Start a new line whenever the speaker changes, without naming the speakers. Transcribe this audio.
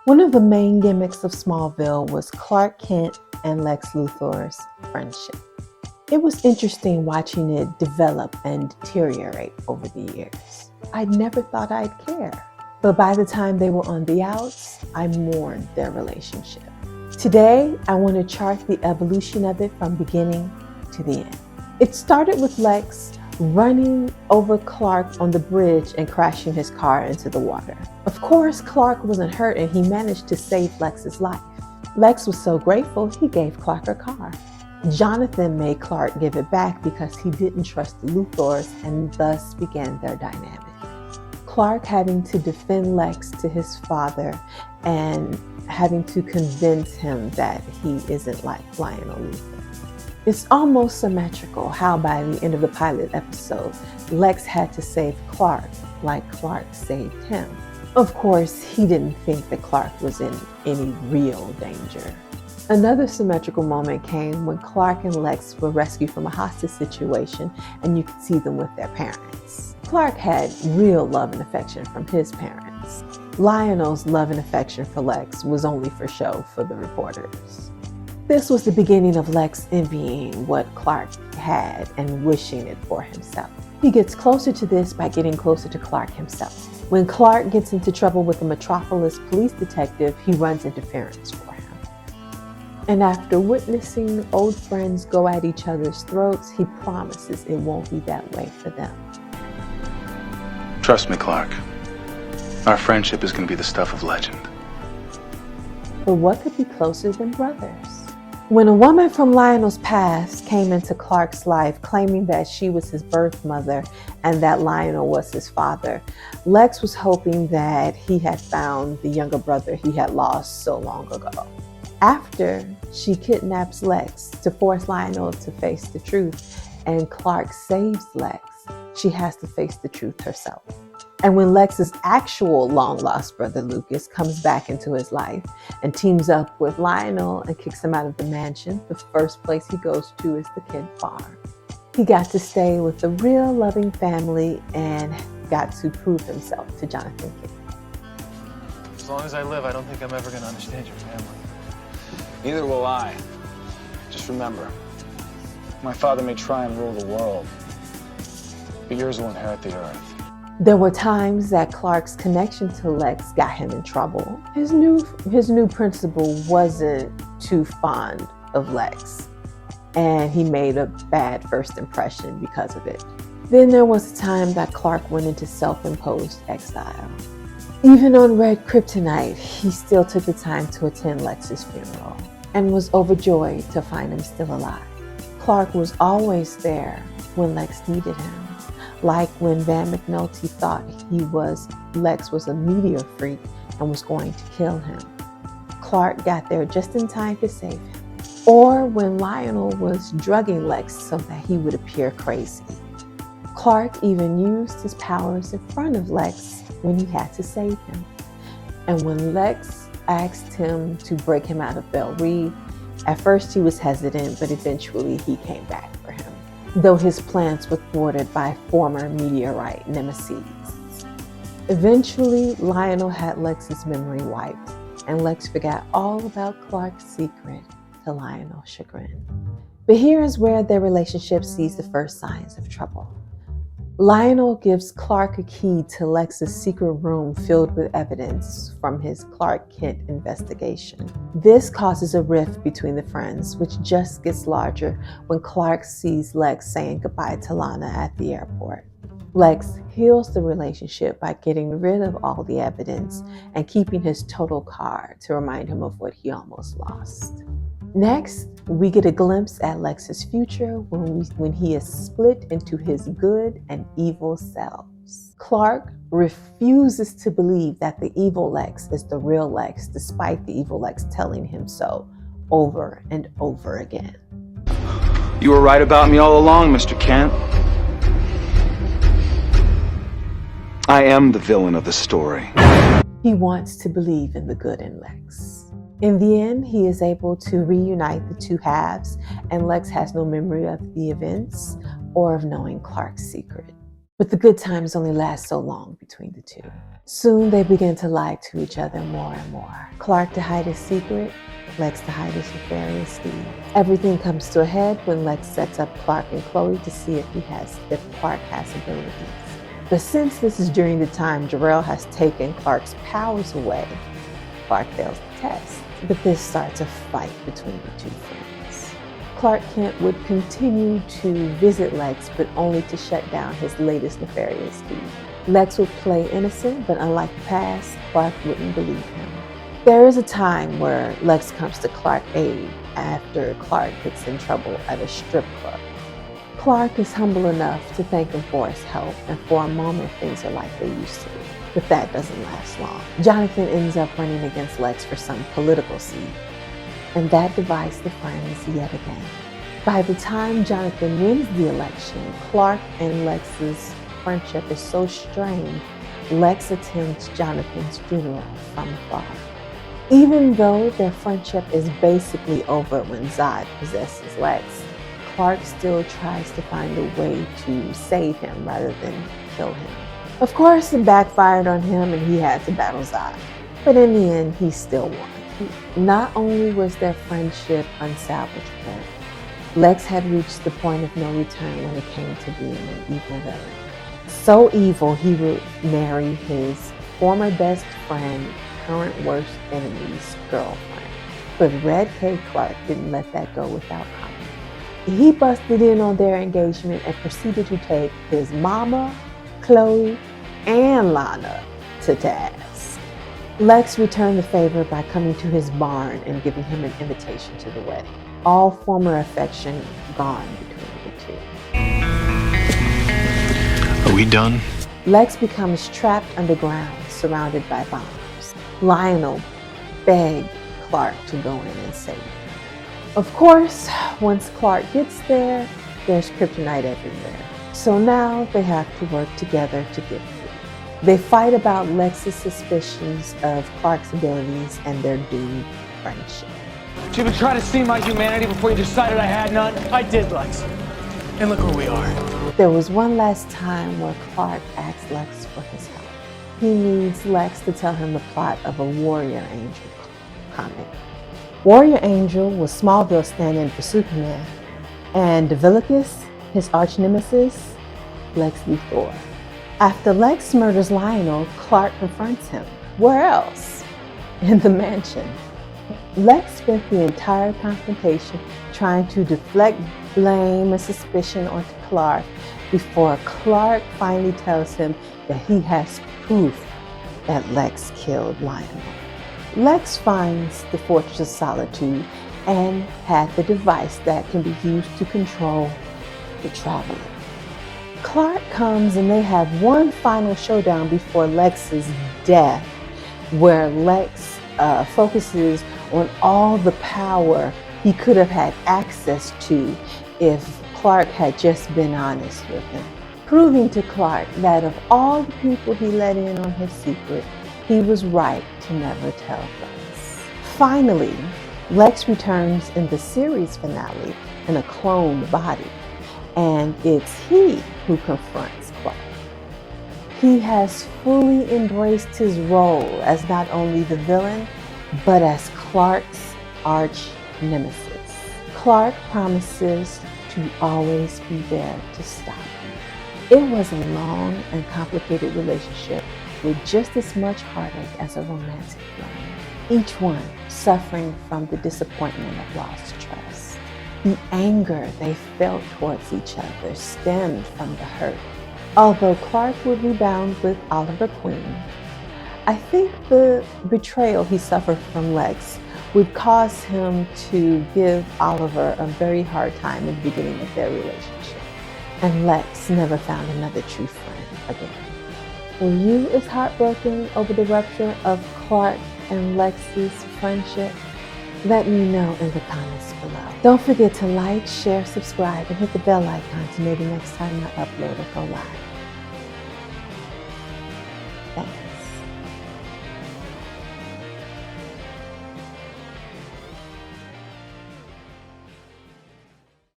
One of the main gimmicks of Smallville was Clark Kent and Lex Luthor's friendship. It was interesting watching it develop and deteriorate over the years. I never thought I'd care, but by the time they were on the outs, I mourned their relationship. Today, I want to chart the evolution of it from beginning to the end. It started with Lex running over Clark on the bridge and crashing his car into the water. Of course, Clark wasn't hurt and he managed to save Lex's life. Lex was so grateful he gave Clark a car. Jonathan made Clark give it back because he didn't trust the Luthors and thus began their dynamic. Clark having to defend Lex to his father and having to convince him that he isn't like Lionel Luthor. It's almost symmetrical how by the end of the pilot episode, Lex had to save Clark like Clark saved him. Of course, he didn't think that Clark was in any real danger. Another symmetrical moment came when Clark and Lex were rescued from a hostage situation and you could see them with their parents. Clark had real love and affection from his parents. Lionel's love and affection for Lex was only for show for the reporters. This was the beginning of Lex envying what Clark had and wishing it for himself. He gets closer to this by getting closer to Clark himself. When Clark gets into trouble with a Metropolis police detective, he runs interference for him. And after witnessing old friends go at each other's throats, he promises it won't be that way for them.
Trust me, Clark. Our friendship is going to be the stuff of legend.
But what could be closer than brothers? When a woman from Lionel's past came into Clark's life claiming that she was his birth mother and that Lionel was his father, Lex was hoping that he had found the younger brother he had lost so long ago. After she kidnaps Lex to force Lionel to face the truth and Clark saves Lex, she has to face the truth herself. And when Lex's actual long-lost brother Lucas comes back into his life and teams up with Lionel and kicks him out of the mansion, the first place he goes to is the Kent farm. He got to stay with the real loving family and got to prove himself to Jonathan Kent.
As long as I live, I don't think I'm ever going to understand your family.
Neither will I. Just remember, my father may try and rule the world, but yours will inherit the earth.
There were times that Clark's connection to Lex got him in trouble. His new principal wasn't too fond of Lex, and he made a bad first impression because of it. Then there was a time that Clark went into self-imposed exile. Even on Red Kryptonite, he still took the time to attend Lex's funeral and was overjoyed to find him still alive. Clark was always there when Lex needed him. Like when Van McNulty thought Lex was a meteor freak and was going to kill him. Clark got there just in time to save him. Or when Lionel was drugging Lex so that he would appear crazy. Clark even used his powers in front of Lex when he had to save him. And when Lex asked him to break him out of Belle Reve, at first he was hesitant, but eventually he came back for him, though his plans were thwarted by former meteorite nemesis. Eventually, Lionel had Lex's memory wiped, and Lex forgot all about Clark's secret to Lionel's chagrin. But here is where their relationship sees the first signs of trouble. Lionel gives Clark a key to Lex's secret room filled with evidence from his Clark Kent investigation. This causes a rift between the friends, which just gets larger when Clark sees Lex saying goodbye to Lana at the airport. Lex heals the relationship by getting rid of all the evidence and keeping his total card to remind him of what he almost lost. Next, we get a glimpse at Lex's future when he is split into his good and evil selves. Clark refuses to believe that the evil Lex is the real Lex, despite the evil Lex telling him so over and over again.
You were right about me all along, Mr. Kent. I am the villain of the story.
He wants to believe in the good in Lex. In the end, he is able to reunite the two halves, and Lex has no memory of the events or of knowing Clark's secret. But the good times only last so long between the two. Soon they begin to lie to each other more and more. Clark to hide his secret, Lex to hide his nefarious deed. Everything comes to a head when Lex sets up Clark and Chloe to see if Clark has abilities. But since this is during the time Jor-El has taken Clark's powers away, Clark fails the test. But this starts a fight between the two friends. Clark Kent would continue to visit Lex, but only to shut down his latest nefarious deed. Lex would play innocent, but unlike the past, Clark wouldn't believe him. There is a time where Lex comes to Clark's aid after Clark gets in trouble at a strip club. Clark is humble enough to thank him for his help, and for a moment things are like they used to be. But that doesn't last long. Jonathan ends up running against Lex for some political seat, and that divides the friends yet again. By the time Jonathan wins the election, Clark and Lex's friendship is so strained, Lex attends Jonathan's funeral from afar. Even though their friendship is basically over when Zod possesses Lex, Clark still tries to find a way to save him rather than kill him. Of course, it backfired on him and he had to battle Zod, but in the end, he still won. Not only was their friendship unsalvageable, Lex had reached the point of no return when it came to being an evil villain. So evil, he would marry his former best friend, current worst enemy's girlfriend. But Red K. Clark didn't let that go without comment. He busted in on their engagement and proceeded to take his mama, Chloe, and Lana to task. Lex returned the favor by coming to his barn and giving him an invitation to the wedding. All former affection gone between the two.
Are we done?
Lex becomes trapped underground, surrounded by bombs. Lionel begged Clark to go in and save him. Of course, once Clark gets there, there's kryptonite everywhere. So now they have to work together to get free. They fight about Lex's suspicions of Clark's abilities and their doomed friendship.
Did you even try to see my humanity before you decided I had none?
I did, Lex. And look where we are.
There was one last time where Clark asked Lex for his help. He needs Lex to tell him the plot of a Warrior Angel comic. Warrior Angel was Smallville stand-in for Superman, and Devilicus, his arch nemesis, Lex Luthor. After Lex murders Lionel, Clark confronts him. Where else? In the mansion. Lex spent the entire confrontation trying to deflect blame and suspicion onto Clark before Clark finally tells him that he has proof that Lex killed Lionel. Lex finds the Fortress of Solitude and had the device that can be used to control the Traveler. Clark comes and they have one final showdown before Lex's death, where Lex focuses on all the power he could have had access to if Clark had just been honest with him, proving to Clark that of all the people he let in on his secret, he was right to never tell Lex. Finally, Lex returns in the series finale in a cloned body, and it's he who confronts Clark. He has fully embraced his role as not only the villain, but as Clark's arch nemesis. Clark promises to always be there to stop him. It was a long and complicated relationship with just as much heartache as a romantic one, each one suffering from the disappointment of lost trust. The anger they felt towards each other stemmed from the hurt. Although Clark would rebound with Oliver Queen, I think the betrayal he suffered from Lex would cause him to give Oliver a very hard time in the beginning of their relationship. And Lex never found another true friend again. Were you as heartbroken over the rupture of Clark and Lex's friendship? Let me know in the comments below. Don't forget to like, share, subscribe, and hit the bell icon to know the next time I upload or go live. Thanks.